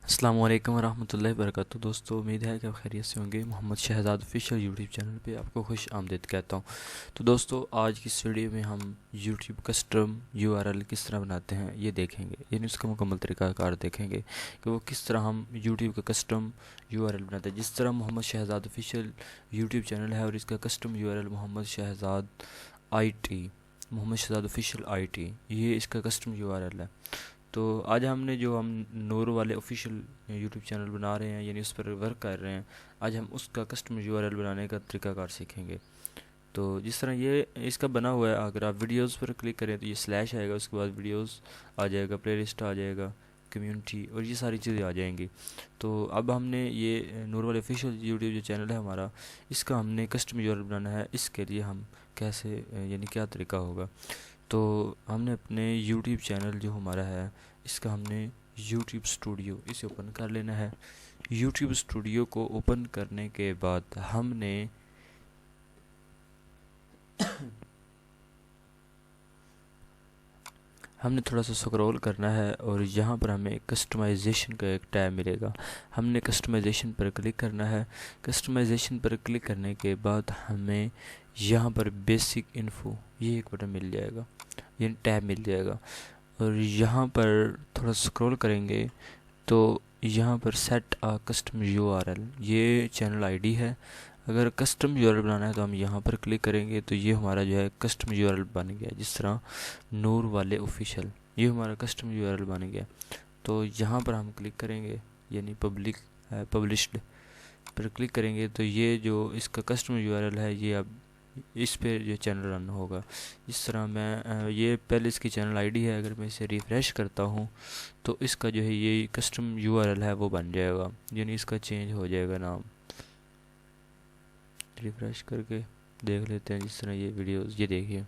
السلام علیکم ورحمۃ اللہ وبرکاتہ دوستو، امید ہے کہ آپ خیریت سے ہوں گے۔ محمد شہزاد آفیشیل یوٹیوب چینل پہ آپ کو خوش آمدید کہتا ہوں۔ تو دوستو، آج کی اس ویڈیو میں ہم YouTube custom U R L کس طرح بناتے ہیں یہ دیکھیں گے، یعنی اس کا مکمل طریقہ کار دیکھیں گے کہ وہ کس طرح ہم یوٹیوب کا کسٹم یو آر ایل بناتے ہیں۔ جس طرح محمد شہزاد آفیشیل یوٹیوب چینل ہے اور اس کا custom U R L Muhammad Shahzad I T, Muhammad Shahzad official I T, یہ اس کا کسٹم یو آر ایل ہے۔ تو آج ہم نور والے آفیشیل یوٹیوب چینل بنا رہے ہیں، یعنی اس پر ورک کر رہے ہیں۔ آج ہم اس کا کسٹم یو آر ایل بنانے کا طریقہ کار سیکھیں گے۔ تو جس طرح یہ اس کا بنا ہوا ہے، اگر آپ ویڈیوز پر کلک کریں تو یہ سلیش آئے گا، اس کے بعد ویڈیوز آ جائے گا، پلے لسٹ آ جائے گا، کمیونٹی اور یہ ساری چیزیں آ جائیں گی۔ تو اب ہم نے یہ نور والے آفیشیل یوٹیوب جو چینل ہے ہمارا، اس کا ہم نے کسٹم یو آر ایل بنانا ہے۔ اس کے لیے ہم کیسے، یعنی کیا طریقہ ہوگا؟ تو ہم نے اپنے یوٹیوب چینل جو ہمارا ہے، اس کا ہم نے یوٹیوب اسٹوڈیو اسے اوپن کر لینا ہے۔ یوٹیوب اسٹوڈیو کو اوپن کرنے کے بعد ہم نے تھوڑا سا سکرول کرنا ہے اور یہاں پر ہمیں کسٹمائزیشن کا ایک ٹیب ملے گا۔ ہم نے کسٹمائزیشن پر کلک کرنا ہے۔ کسٹمائزیشن پر کلک کرنے کے بعد ہمیں یہاں پر بیسک انفو یہ ایک بٹن مل جائے گا، یعنی ٹیب مل جائے گا، اور یہاں پر تھوڑا سکرول کریں گے تو یہاں پر سیٹ آ کسٹم یو آر ایل یہ چینل آئی ڈی ہے۔ اگر کسٹم یو آر ایل بنانا ہے تو ہم یہاں پر کلک کریں گے تو یہ ہمارا جو ہے کسٹم یو آر ایل بن گیا، جس طرح نور والے آفیشیل یہ ہمارا کسٹم یو آر ایل بن گیا۔ تو یہاں پر ہم کلک کریں گے، یعنی پبلشڈ پر کلک کریں گے تو یہ جو اس کا کسٹم یو آر ایل ہے یہ اب اس پہ جو چینل رن ہوگا۔ جس طرح میں یہ پہلے اس کی چینل آئی ڈی ہے، اگر میں اسے ریفریش کرتا ہوں تو اس کا جو ہے یہ کسٹم یو آر ایل ہے وہ بن جائے گا، یعنی اس کا چینج ہو جائے گا نام۔ ریفریش کر کے دیکھ لیتے ہیں۔ جس طرح یہ ویڈیوز یہ دیکھیے،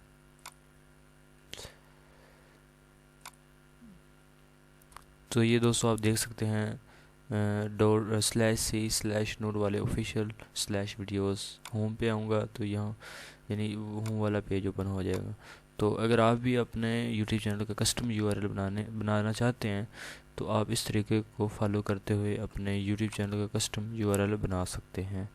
تو یہ دوستو آپ دیکھ سکتے ہیں /c/ نور والے آفیشیل /ویڈیوز۔ ہوم پہ آؤں گا تو یہاں یعنی ہوم والا پیج اوپن ہو جائے گا۔ تو اگر آپ بھی اپنے یوٹیوب چینل کا کسٹم یو آر ایل بنانا چاہتے ہیں تو آپ اس طریقے کو فالو کرتے ہوئے اپنے یوٹیوب چینل کا کسٹم یو آر ایل بنا سکتے ہیں۔